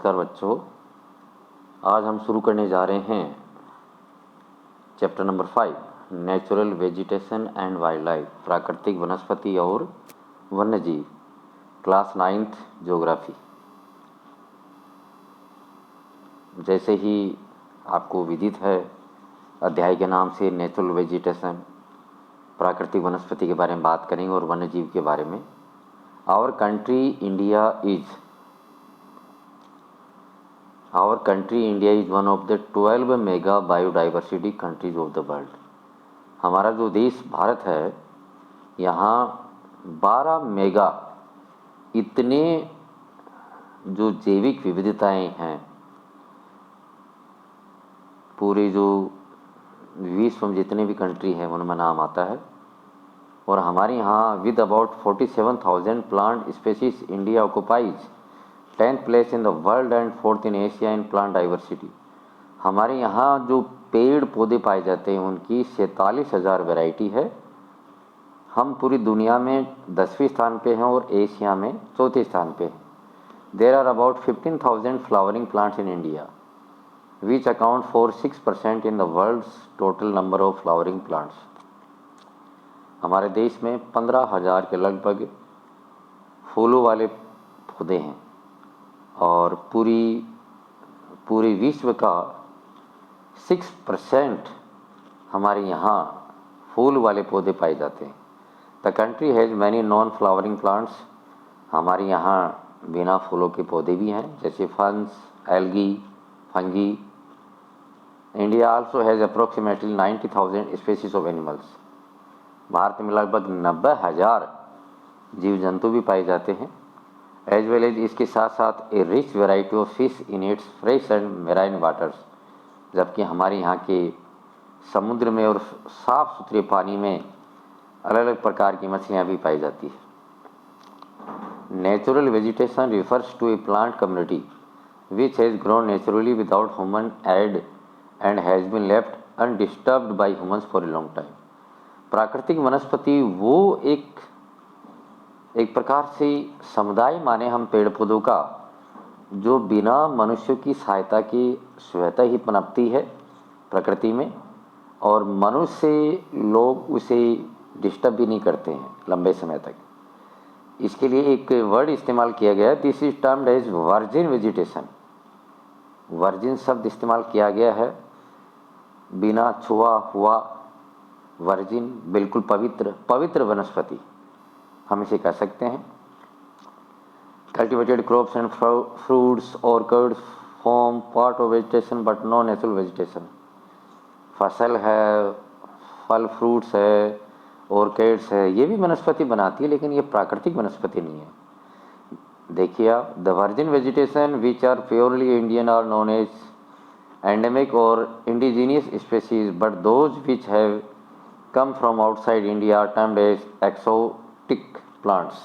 नमस्कार बच्चों। आज हम शुरू करने जा रहे हैं chapter number 5, natural vegetation and wild life, प्राकृतिक वनस्पति और वन्यजीव, क्लास 9th ज्योग्राफी। जैसे ही आपको विदित है, अध्याय के नाम से नेचुरल वेजिटेशन, प्राकृतिक वनस्पति के बारे में बात करेंगे और वन्यजीव के बारे में। Our country India is one of the 12 mega biodiversity countries of the world. हमारा जो देश भारत है, यहाँ 12 मेगा इतने जो जैविक विविधताएं हैं, पूरे जो विश्व में जितने भी कंट्री हैं उनमें नाम आता है। और हमारे यहाँ with about 47,000 plant species, India occupies 10th place in the world and 4th in Asia in plant diversity. हमारे यहाँ जो पेड़ पौधे पाए जाते हैं उनकी 47,000 वैरायटी है। हम पूरी दुनिया में 10वें स्थान पे हैं और एशिया में 4थे स्थान पे हैं। There are about 15,000 flowering plants in India which account for 6% in the world's total number of flowering plants. हमारे देश में 15,000 के लगभग फूलों वाले पौधे हैं और पूरी विश्व का 6% हमारे यहाँ फूल वाले पौधे पाए जाते हैं। The country has many non flowering plants. हमारे यहाँ बिना फूलों के पौधे भी हैं, जैसे फंस, algae, fungi. India also has approximately 90,000 species of animals. Bharat में लगभग 90,000 जीव जंतु भी पाए जाते हैं। एज वेल एज इसके साथ साथ a rich variety of fish in its fresh and marine waters. जबकि हमारे यहाँ के समुद्र में और साफ़ सुथरे पानी में अलग अलग प्रकार की मछलियाँ भी पाई जाती है। Natural vegetation refers to a plant community which has grown naturally without human aid and has been left undisturbed by humans for a long time. प्राकृतिक वनस्पति वो एक प्रकार से समुदाय माने हम पेड़ पौधों का, जो बिना मनुष्य की सहायता के स्वतः ही पनपती है प्रकृति में, और मनुष्य लोग उसे डिस्टर्ब भी नहीं करते हैं लंबे समय तक। इसके लिए एक वर्ड इस्तेमाल किया गया, this is termed as virgin vegetation. Virgin शब्द इस्तेमाल किया गया है, बिना छुआ हुआ, वर्जिन बिल्कुल पवित्र वनस्पति हम इसे कह सकते हैं। Cultivated crops and fruits orchids form part of vegetation but no natural vegetation. फसल है, फल फ्रूट्स है, ऑर्किड्स है, ये भी वनस्पति बनाती है, लेकिन ये प्राकृतिक वनस्पति नहीं है। देखिए आप, the virgin vegetation which are purely Indian are known as endemic और indigenous species, but those which have come from outside India are termed as exotic plants।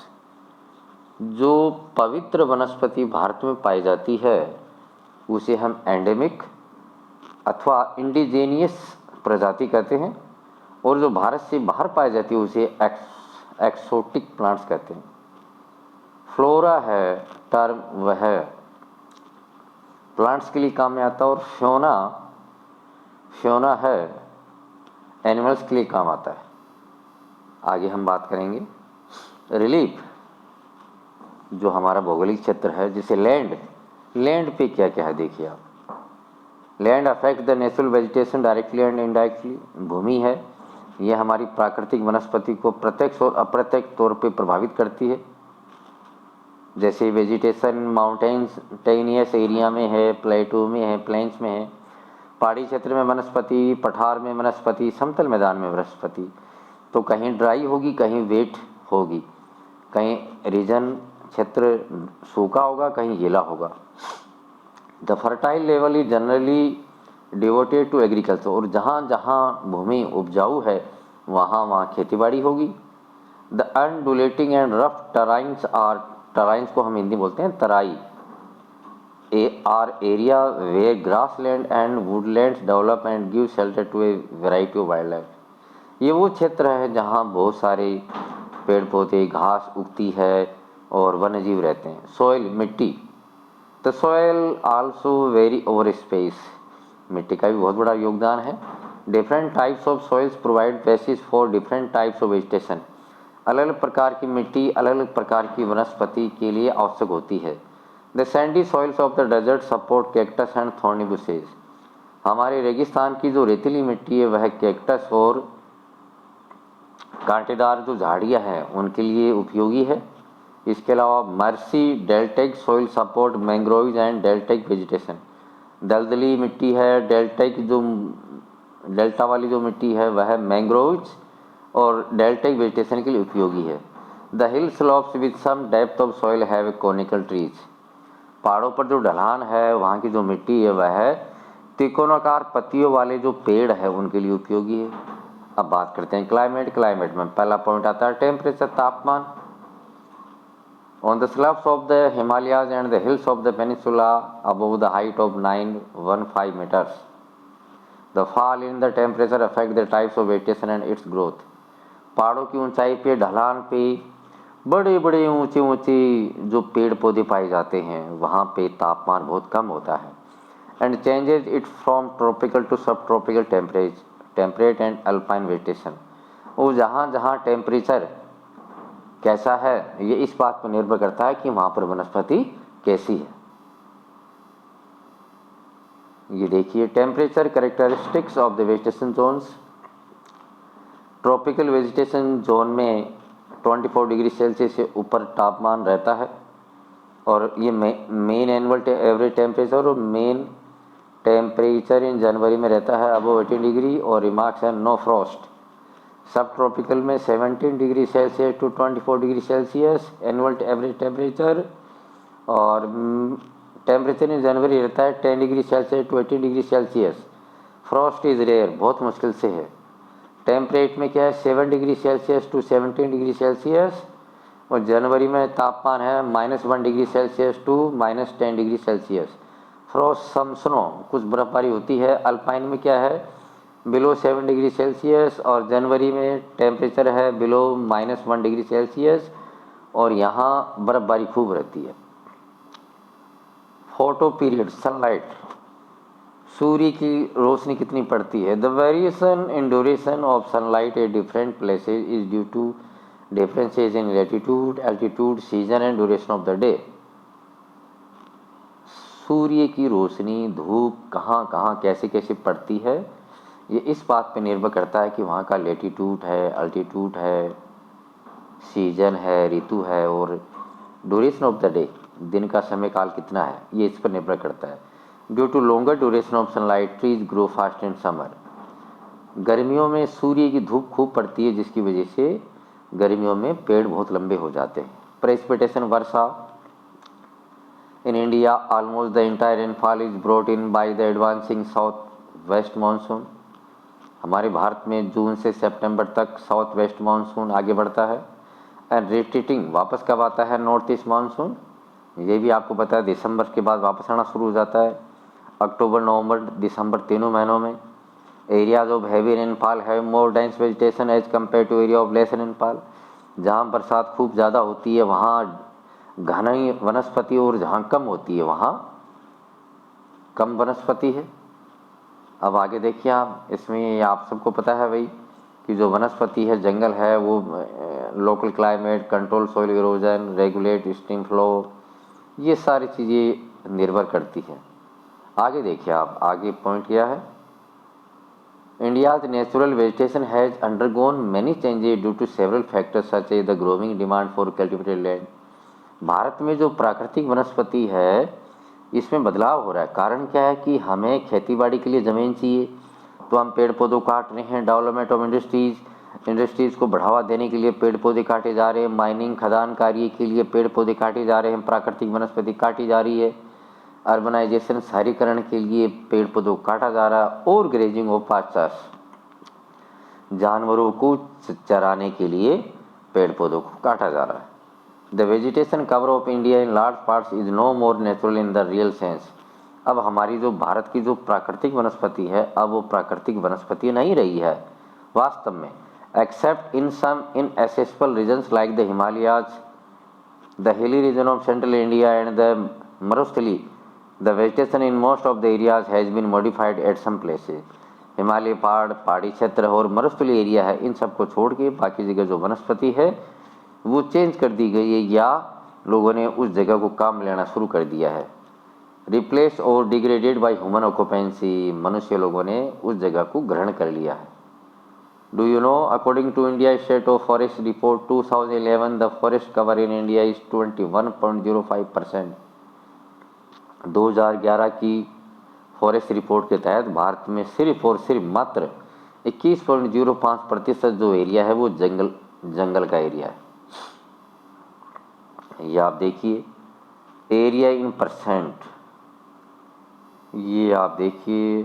जो पवित्र वनस्पति भारत में पाई जाती है उसे हम एंडेमिक अथवा इंडिजेनियस प्रजाति कहते हैं, और जो भारत से बाहर पाई जाती है उसे एक्सोटिक प्लांट्स कहते हैं। फ्लोरा है टर्म, वह प्लांट्स के लिए काम में आता है, और फ्योना है एनिमल्स के लिए काम आता है। आगे हम बात करेंगे रिलीफ, जो हमारा भौगोलिक क्षेत्र है, जिसे लैंड पे क्या क्या है। देखिए आप, land affect the natural vegetation directly and indirectly. भूमि है, यह हमारी प्राकृतिक वनस्पति को प्रत्यक्ष और अप्रत्यक्ष तौर पे प्रभावित करती है। जैसे वेजिटेशन माउंटेनियस एरिया में है, प्लेटू में है, प्लेन्स में है, पहाड़ी क्षेत्र में वनस्पति, पठार में वनस्पति, समतल मैदान में वनस्पति। तो कहीं ड्राई होगी, कहीं वेट होगी, कहीं रीजन क्षेत्र सूखा होगा, कहीं गीला होगा। The fertile level is generally devoted to agriculture. और जहाँ जहाँ भूमि उपजाऊ है वहाँ खेतीबाड़ी होगी। The undulating and rough terrains को हम हिंदी बोलते हैं तराई, are area where grassland and woodlands develop and give shelter to a variety of wildlife। ये वो क्षेत्र है जहाँ बहुत सारे पेड़ पौधे, घास उगती है और वन्यजीव रहते हैं। सॉइल मिट्टी, the soil also very over space, मिट्टी का भी बहुत बड़ा योगदान है। Different types of soils provide basis for different types of vegetation, अलग अलग प्रकार की मिट्टी अलग अलग प्रकार की वनस्पति के लिए आवश्यक होती है। The sandy soils of the desert support cactus and thorny bushes, हमारे रेगिस्तान की जो रेतीली मिट्टी है वह कैक्टस और कांटेदार जो झाड़ियाँ हैं उनके लिए उपयोगी है। इसके अलावा marshy deltaic soil support mangroves and deltaic vegetation, दलदली मिट्टी है, डेल्टेक जो डेल्टा वाली जो मिट्टी है वह मैंग्रोव्स और डेल्टेक वेजिटेशन के लिए उपयोगी है। The hill slopes with some depth of soil have conical trees, पहाड़ों पर जो ढलान है वहाँ की जो मिट्टी है वह त्रिकोणाकार पत्तियों वाले जो पेड़ है उनके लिए उपयोगी है। अब बात करते हैं क्लाइमेट। क्लाइमेट में पहला पॉइंट आता है टेम्परेचर, तापमान। On the slopes of the Himalayas and the hills of the peninsula above the height of 915 metres, the fall in the temperature affect the types of vegetation and its growth, पहाड़ों की ऊंचाई पे ढलान पे बड़े बड़े ऊंचे ऊंचे जो पेड़ पौधे पाए जाते हैं वहाँ पे तापमान बहुत कम होता है। And changes it from tropical to sub tropical temperate and alpine vegetation, वो जहाँ जहाँ टेम्परेचर कैसा है ये इस बात पर निर्भर करता है कि वहाँ पर वनस्पति कैसी है। ये देखिए temperature characteristics of the vegetation zones. Tropical vegetation zone में 24 डिग्री सेल्सियस से ऊपर तापमान रहता है और ये मेन एनुअल एवरेज टेम्परेचर और मेन टेम्परेचर इन जनवरी में रहता है अबव 18 डिग्री और रिमार्क्स है नो फ्रॉस्ट। सब ट्रॉपिकल में 17 degree Celsius to 24 degree Celsius annual average temperature और टेम्परेचर इन जनवरी रहता है 10 degree Celsius to 18 degree Celsius. Frost is rare, बहुत मुश्किल से है। टेम्परेट में क्या है 7 degree Celsius to 17 degree Celsius और जनवरी में तापमान है -1 degree Celsius to -10 degree Celsius. Frost some snow, कुछ बर्फबारी होती है। अल्पाइन में क्या है बिलो 7 डिग्री सेल्सियस और जनवरी में टेम्परेचर है बिलो -1 डिग्री सेल्सियस और यहाँ बर्फबारी खूब रहती है। फोटो पीरियड, सनलाइट, सूर्य की रोशनी कितनी पड़ती है। The variation in duration of sunlight at different places is due to differences in latitude, altitude, season and duration of the day. सूर्य की रोशनी, धूप कहाँ कहाँ कैसे कैसे पड़ती है ये इस बात पे निर्भर करता है कि वहाँ का लैटिट्यूड है, अल्टीट्यूड है, सीजन है, ऋतु है और ड्यूरेशन ऑफ द डे, दिन का समय काल कितना है ये इस पर निर्भर करता है। Due to longer duration of sunlight trees grow fast in summer, गर्मियों में सूर्य की धूप खूब पड़ती है जिसकी वजह से गर्मियों में पेड़ बहुत लंबे हो जाते हैं। Precipitation, Varsha. In India almost the entire rainfall is brought in by the advancing south west monsoon, हमारे भारत में जून से सितंबर तक साउथ वेस्ट मानसून आगे बढ़ता है। एंड रिट्रीटिंग, वापस कब आता है नॉर्थ ईस्ट मानसून, ये भी आपको पता है दिसंबर के बाद वापस आना शुरू हो जाता है। अक्टूबर, नवंबर, दिसंबर तीनों महीनों में। एरियाज ऑफ हैवी रेनफॉल है more dense vegetation as compare to area of less rainfall, जहाँ बरसात खूब ज़्यादा होती है वहाँ घनी वनस्पति और जहाँ कम होती है वहाँ कम वनस्पति है। अब आगे देखिए आप, इसमें आप सबको पता है भाई कि जो वनस्पति है, जंगल है, वो local climate, control soil erosion, regulate stream flow, ये सारी चीज़ें निर्भर करती हैं। आगे देखिए आप, आगे पॉइंट क्या है, India's natural vegetation has undergone many changes due to several factors such as the growing demand for cultivated land. Bharat में जो प्राकृतिक वनस्पति है इसमें बदलाव हो रहा है। कारण क्या है कि हमें खेतीबाड़ी के लिए ज़मीन चाहिए तो हम पेड़ पौधों काट रहे हैं। डेवलपमेंट ऑफ इंडस्ट्रीज़ को बढ़ावा देने के लिए पेड़ पौधे काटे जा रहे हैं। माइनिंग, खदान कार्य के लिए पेड़ पौधे काटे जा रहे हैं, प्राकृतिक वनस्पति काटी जा रही है। अर्बनाइजेशन, शहरीकरण के लिए पेड़ पौधों को काटा जा रहा है और ग्रेजिंग ऑफ पास्चर्स, जानवरों को चराने के लिए पेड़ पौधों को काटा जा रहा है। The vegetation cover of India in large parts is no more natural in the real sense. अब हमारी जो भारत की जो प्राकृतिक वनस्पति है अब वो प्राकृतिक वनस्पति नहीं रही है वास्तव में, except in some inaccessible regions like the Himalayas, the hilly region of central India and the मरुस्थली the vegetation in most of the areas has been modified at some places. Himalaya पहाड़ी क्षेत्र और मरुस्थलीय एरिया है, इन सब को छोड़ के बाकी जगह जो वनस्पति है वो चेंज कर दी गई है या लोगों ने उस जगह को काम में लेना शुरू कर दिया है। रिप्लेस और डिग्रेडेड बाय ह्यूमन ऑक्यूपेंसी, मनुष्य लोगों ने उस जगह को ग्रहण कर लिया है। Do you know, according to India state of forest report 2011, the forest cover in India is 21.05%। 2011 की फॉरेस्ट रिपोर्ट के तहत भारत में सिर्फ और सिर्फ मात्र 21.05% जो एरिया है वो जंगल का एरिया है। ये आप देखिए एरिया इन परसेंट, ये आप देखिए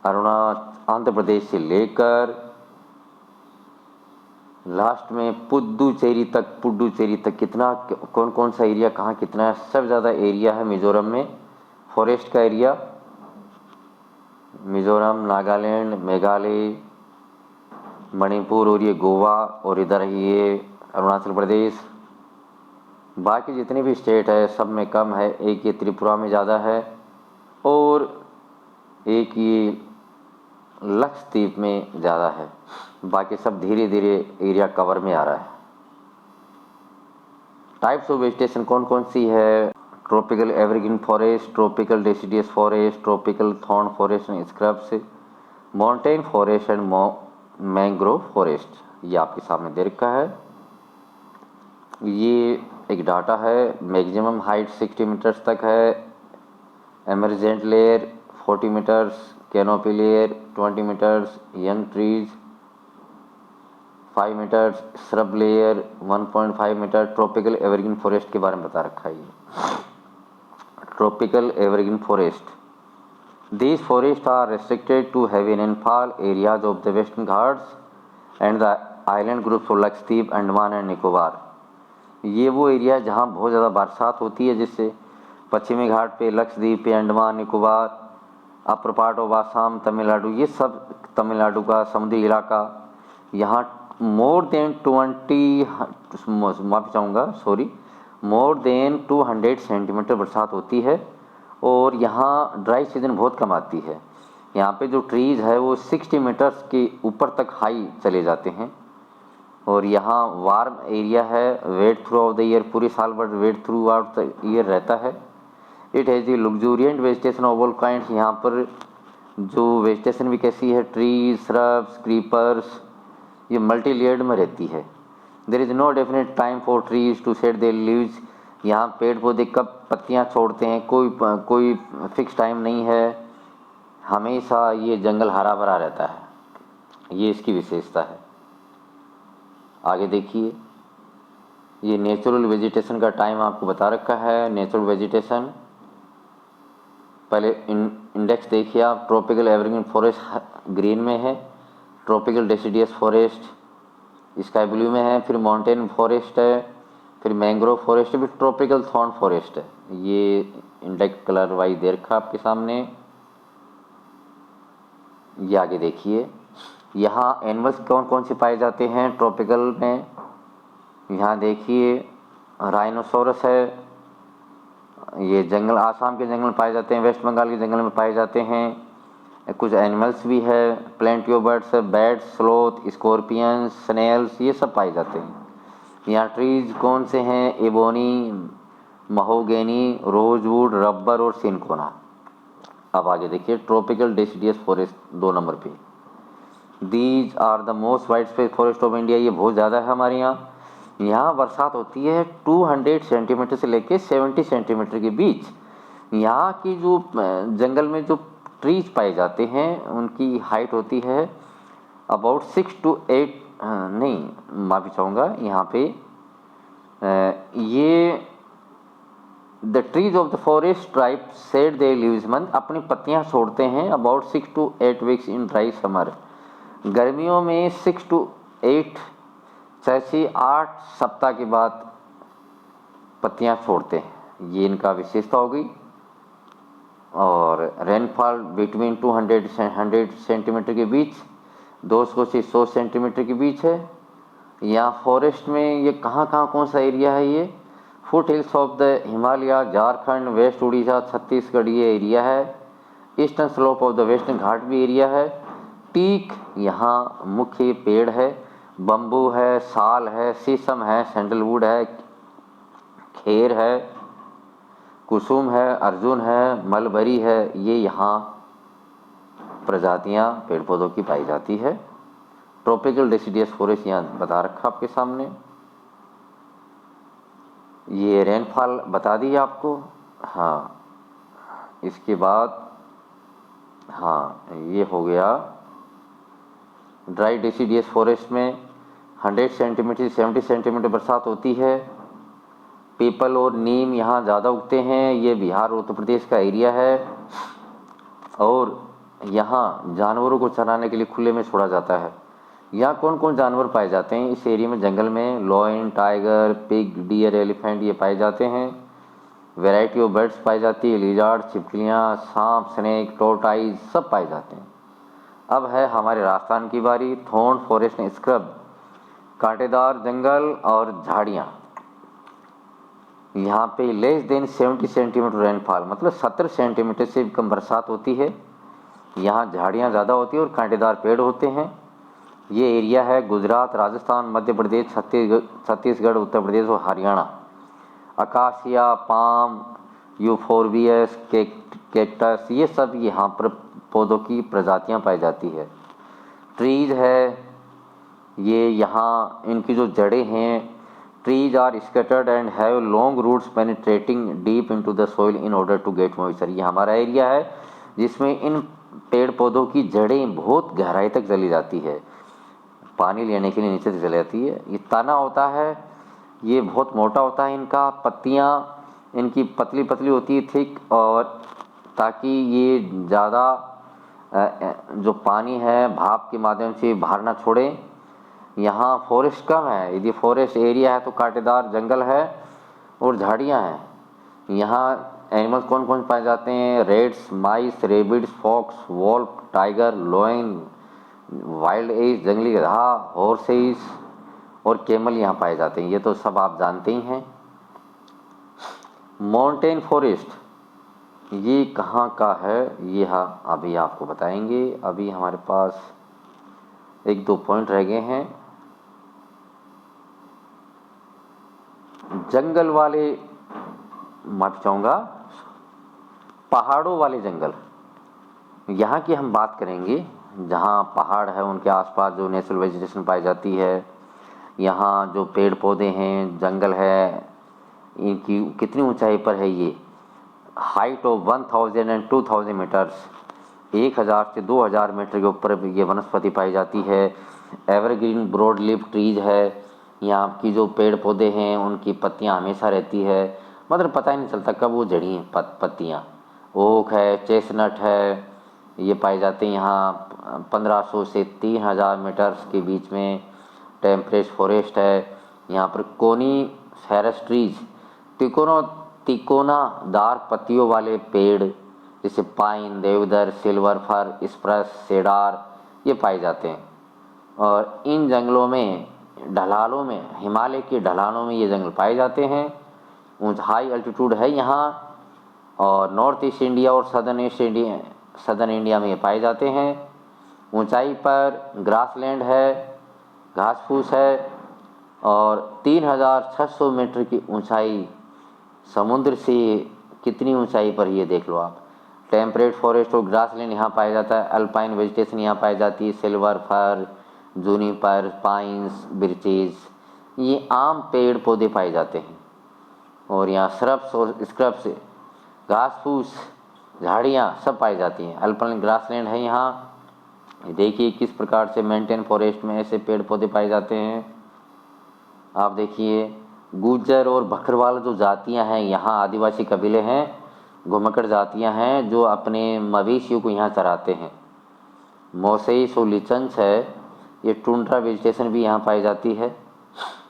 आंध्र प्रदेश से लेकर लास्ट में पुडुचेरी तक कितना, कौन कौन सा एरिया कहाँ कितना है। सबसे ज़्यादा एरिया है मिजोरम में फॉरेस्ट का एरिया, मिजोरम, नागालैंड, मेघालय, मणिपुर और ये गोवा और इधर ये अरुणाचल प्रदेश। बाकी जितने भी स्टेट है सब में कम है, एक ये त्रिपुरा में ज़्यादा है और एक ये लक्षद्वीप में ज़्यादा है। बाकी सब धीरे धीरे एरिया कवर में आ रहा है। टाइप्स ऑफ वेजिटेशन कौन कौन सी है? Tropical evergreen forest, tropical deciduous forest, tropical thorn forest and scrubs, mountain forest and mangrove forest. ये आपके सामने दे रखा है। ये एक डाटा है, मैक्सिमम हाइट 60 मीटर्स तक है, emergent layer 40 metres, canopy layer 20 metres, young trees 5 metres, shrub layer 1.5 metre. Tropical evergreen forest के बारे में बता रखा है। ये tropical evergreen forest, these forests are restricted to heavy rainfall areas of the Western Ghats and the island groups of Lakshadweep, Andaman and Nicobar. ये वो area है जहाँ बहुत ज़्यादा बरसात होती है, जिससे पश्चिमी घाट पे, लक्षद्वीप पे, Andaman Nicobar, upper part of Assam, Tamil Nadu, ये सब तमिलनाडु का समुद्री इलाका, यहाँ मोर देन 200 सेंटीमीटर बरसात होती है और यहाँ ड्राई सीजन बहुत कम आती है। यहाँ पे जो ट्रीज़ है वो 60 मीटर्स के ऊपर तक हाई चले जाते हैं और यहाँ वार्म एरिया है, wet throughout the year, पूरे साल भर wet throughout the year रहता है। It has the luxuriant vegetation of all kinds, यहाँ पर जो वेजिटेशन भी कैसी है, ट्रीज, श्रब्स, क्रीपर्स, ये मल्टी लेयर्ड में रहती है। There is no definite time for trees to shed their leaves, यहाँ पेड़ पौधे कब पत्तियाँ छोड़ते हैं कोई फिक्स टाइम नहीं है, हमेशा ये जंगल हरा भरा रहता है, ये इसकी विशेषता है। आगे देखिए, ये नेचुरल वेजिटेशन का टाइम आपको बता रखा है। नेचुरल वेजिटेशन पहले इंडेक्स देखिए आप, ट्रॉपिकल एवरग्रीन फॉरेस्ट ग्रीन में है, tropical deciduous forest sky blue में है, फिर माउंटेन फॉरेस्ट है, फिर मैंग्रोव फॉरेस्ट है, फिर ट्रॉपिकल थॉर्न फॉरेस्ट है। ये इंडेक्स कलर वाइज दे रखा आपके सामने। ये आगे देखिए, यहाँ एनिमल्स कौन कौन से पाए जाते हैं ट्रॉपिकल में। यहाँ देखिए राइनोसोरस है, ये जंगल आसाम के जंगल में पाए जाते हैं, वेस्ट बंगाल के जंगल में पाए जाते हैं। कुछ एनिमल्स भी है, प्लेंटियोबर्ड्स, बैट्स, स्लोथ, स्कॉर्पियंस, स्नेल्स, ये सब पाए जाते हैं। यहाँ ट्रीज कौन से हैं, एबोनी, महोगेनी, रोजवुड, रबर और सिनकोना। अब आगे देखिए, ट्रॉपिकल डेसिडियस फॉरेस्ट 2 नंबर पे। These are the most wide space forest of India, ये बहुत ज़्यादा है हमारे यहाँ। यहाँ बरसात होती है 200 सेंटीमीटर से लेके 70 सेंटीमीटर के बीच। यहाँ की जो जंगल में जो ट्रीज पाए जाते हैं उनकी हाइट होती है अबाउट 6 to 8, नहीं माफ़ी चाहूँगा, यहाँ पे ये the trees of the forest tribe said they leaves month, अपनी पत्तियाँ छोड़ते हैं about 6 to 8 weeks in dry summer. गर्मियों में 6 to 8 से 8 सप्ताह के बाद पत्तियाँ छोड़ते हैं, ये इनका विशेषता हो गई। और रेनफॉल बिटवीन 200 से 100 सेंटीमीटर के बीच, 200 से 100 सेंटीमीटर के बीच है। यहाँ फॉरेस्ट में ये कहाँ कौन सा एरिया है, ये foot hills of the Himalaya, Jharkhand, west Orissa, Chhattisgarh ये एरिया है। Eastern slope of the western Ghat भी एरिया है। टीक यहाँ मुख्य पेड़ है, बम्बू है, साल है, शीशम है, सैंडलवुड है, खेर है, कुसुम है, अर्जुन है, मलबरी है, ये यहाँ प्रजातियाँ पेड़ पौधों की पाई जाती है। ट्रॉपिकल डेसिडियस फॉरेस्ट यहाँ बता रखा आपके सामने। ये रेनफॉल बता दी आपको। हाँ, इसके बाद हाँ ये हो गया ड्राई डेसिडियस फॉरेस्ट में 100 सेंटीमीटर 70 सेंटीमीटर बरसात होती है। पीपल और नीम यहाँ ज़्यादा उगते हैं। ये बिहार और उत्तर प्रदेश का एरिया है और यहाँ जानवरों को चराने के लिए खुले में छोड़ा जाता है। यहाँ कौन कौन जानवर पाए जाते हैं इस एरिया में? जंगल में lion, tiger, pig, deer, elephant ये पाए जाते हैं। वैरायटी ऑफ बर्ड्स पाई जाती है, लिजार्ड, छिपकलियाँ, सांप, स्नेक, टोर्टाइज सब पाए जाते हैं। अब है हमारे राजस्थान की बारी। थॉर्न फॉरेस्ट एंड स्क्रब, कांटेदार जंगल और झाड़ियाँ। यहाँ पे लेस देन 70 सेंटीमीटर रेनफॉल, मतलब 70 सेंटीमीटर से कम बरसात होती है। यहाँ झाड़ियाँ ज़्यादा होती है और कांटेदार पेड़ होते हैं। ये एरिया है गुजरात, राजस्थान, मध्य प्रदेश, छत्तीसगढ़, उत्तर प्रदेश और हरियाणा। अकासिया, पाम, यूफोरबियस, कैक्टस ये सब यहाँ पर पौधों की प्रजातियाँ पाई जाती है। ट्रीज है ये, यहाँ इनकी जो जड़ें हैं, trees are scattered and have long roots penetrating deep into the soil in order to get moisture. ये हमारा एरिया है जिसमें इन पेड़ पौधों की जड़ें बहुत गहराई तक चली जाती है, पानी लेने के लिए नीचे से चली जाती है। ये तना होता है, ये बहुत मोटा होता है, इनका पत्तियाँ इनकी पतली पतली होती है, थिक, और ताकि ये ज़्यादा जो पानी है भाप के माध्यम से बाहर ना छोड़े। यहाँ फॉरेस्ट कम है, यदि फॉरेस्ट एरिया है तो कांटेदार जंगल है और झाड़ियाँ हैं। यहाँ एनिमल्स कौन कौन पाए जाते हैं? Rats, mice, rabbits, fox, wolf, tiger, lion, wild as जंगली गधा, हॉर्सेस और कैमल यहाँ पाए जाते हैं। ये तो सब आप जानते ही हैं। माउंटेन फॉरेस्ट ये कहाँ का है ये अभी आपको बताएंगे। अभी हमारे पास 1-2 पॉइंट रह गए हैं। जंगल वाले, माफ चाहूँगा, पहाड़ों वाले जंगल यहाँ की हम बात करेंगे। जहाँ पहाड़ है उनके आसपास जो नेचुरल वेजिटेशन पाई जाती है, यहाँ जो पेड़ पौधे हैं, जंगल है, इनकी कितनी ऊंचाई पर है ये? हाइट ऑफ 1000 एंड 2000 मीटर्स, 1000 से 2000 मीटर के ऊपर ये वनस्पति पाई जाती है। एवरग्रीन ब्रॉड लीफ ट्रीज है, यहाँ की जो पेड़ पौधे हैं उनकी पत्तियाँ हमेशा रहती है, मतलब पता ही नहीं चलता कब वो झड़ी हैं पत्तियाँ। ओक है, चेस्टनट है, ये पाए जाते हैं यहाँ 1500 से 3000 मीटर्स के बीच में। टेम्परेट फॉरेस्ट है यहाँ पर। कोनी फेरस ट्रीज, तिकोनादार पत्तियों वाले पेड़ जैसे पाइन, देवदार, सिल्वर फर, स्प्रूस, सेडार ये पाए जाते हैं। और इन जंगलों में ढलानों में, हिमालय के ढलानों में ये जंगल पाए जाते हैं। हाई अल्टीट्यूड है यहाँ और नॉर्थ ईस्ट इंडिया और सदर्न इंडिया में ये पाए जाते हैं। ऊंचाई पर ग्रासलैंड है, घास फूस है और 3600 मीटर की ऊंचाई समुद्र से कितनी ऊंचाई पर ये देख लो आप। टेम्परेट फॉरेस्ट और ग्रासलैंड यहाँ पाया जाता है। अल्पाइन वेजिटेशन यहाँ पाई जाती है, सिल्वर फर, जूनिपर, पाइन्स, बिर्चेस ये आम पेड़ पौधे पाए जाते हैं। और यहाँ श्रब्स और स्क्रब्स, घास फूस, झाड़ियाँ सब पाई जाती हैं। अल्पाइन ग्रासलैंड है यहाँ। देखिए किस प्रकार से मेंटेन फॉरेस्ट में ऐसे पेड़ पौधे पाए जाते हैं। आप देखिए गुज्जर और बकरवाल जो जातियां हैं यहाँ, आदिवासी कबीले हैं, घुमक्कड़ जातियां हैं जो अपने मवेशियों को यहाँ चराते हैं। मोसेस और लिचंस है, ये टुंड्रा वेजिटेशन भी यहाँ पाई जाती है।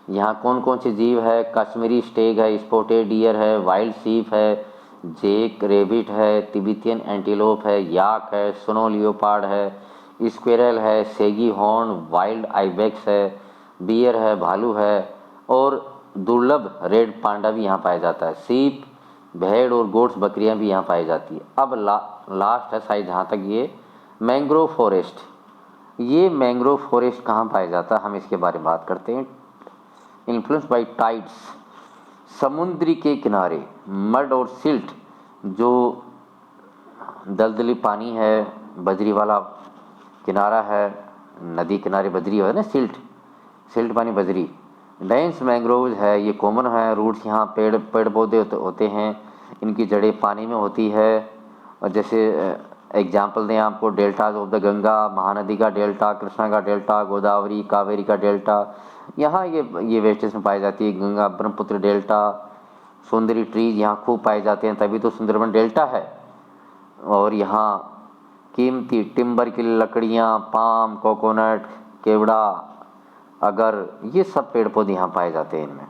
यहाँ कौन कौन से जीव है? कश्मीरी स्टेग है, स्पॉटेड डियर है, वाइल्ड सीप है, जेक रेबिट है, तिब्बतियन एंटीलोप है, याक है, स्नो लियोपार्ड है, स्क्विरल है, सेगी हॉर्न, वाइल्ड आइबेक्स है, बियर है, भालू है और दुर्लभ रेड पांडा भी यहाँ पाया जाता है। सीप, भेड़ और गोट्स बकरियाँ भी यहाँ पाई जाती है। अब लास्ट है साइड जहाँ तक ये मैंग्रोव फॉरेस्ट। ये मैंग्रोव फॉरेस्ट कहाँ पाया जाता है, हम इसके बारे में बात करते हैं। इन्फ्लुएंस बाई टाइड्स, समुद्री के किनारे मड और सिल्ट, जो दलदली पानी है, बजरी वाला किनारा है, नदी किनारे बजरी है ना, सिल्ट, सिल्ट पानी बजरी। डेंस मैंग्रोव है, ये कॉमन है। रूट्स यहाँ पेड़ पौधे होते हैं, इनकी जड़ें पानी में होती है। और जैसे एग्जाम्पल दें आपको, deltas of the Ganga, Mahanadi का डेल्टा, कृष्णा का डेल्टा, गोदावरी कावेरी का डेल्टा, यहाँ ये वेस्टेज में पाई जाती है। गंगा ब्रह्मपुत्र डेल्टा, सुंदरी ट्रीज यहाँ खूब पाए जाते हैं, तभी तो सुंदरबन डेल्टा है। और यहाँ कीमती टिम्बर की लकड़ियाँ, पाम, कोकोनट, केवड़ा, अगर, ये सब पेड़ पौधे यहाँ पाए जाते हैं इनमें।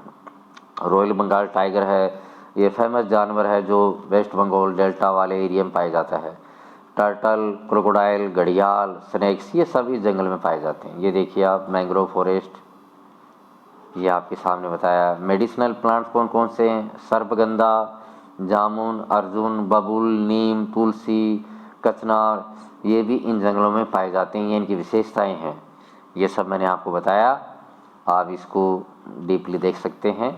रॉयल बंगाल टाइगर है, ये फेमस जानवर है जो वेस्ट बंगाल डेल्टा वाले एरिया में पाया जाता है। टर्टल, क्रोकोडाइल, घड़ियाल, स्नेक्स, ये सब इस जंगल में पाए जाते हैं। ये देखिए आप मैंग्रोव फॉरेस्ट, ये आपके सामने बताया। मेडिसिनल प्लांट्स कौन कौन से हैं, सर्पगंधा, जामुन, अर्जुन, बबूल, नीम, तुलसी, कचनार, ये भी इन जंगलों में पाए जाते हैं। ये इनकी विशेषताएं हैं। ये सब मैंने आपको बताया, आप इसको डीपली देख सकते हैं।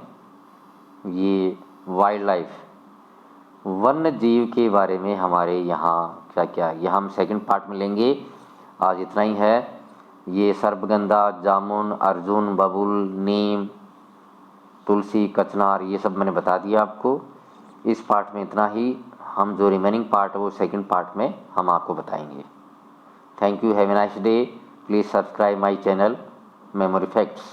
ये वाइल्ड लाइफ, वन्य जीव के बारे में हमारे यहाँ क्या क्या, ये हम सेकंड पार्ट में लेंगे। आज इतना ही है। ये सर्पगंधा, जामुन, अर्जुन, बबूल, नीम, तुलसी, कचनार, ये सब मैंने बता दिया आपको। इस पार्ट में इतना ही, हम जो रिमेनिंग पार्ट है वो सेकंड पार्ट में हम आपको बताएंगे। Thank you, have a nice day. Please subscribe my channel memory facts.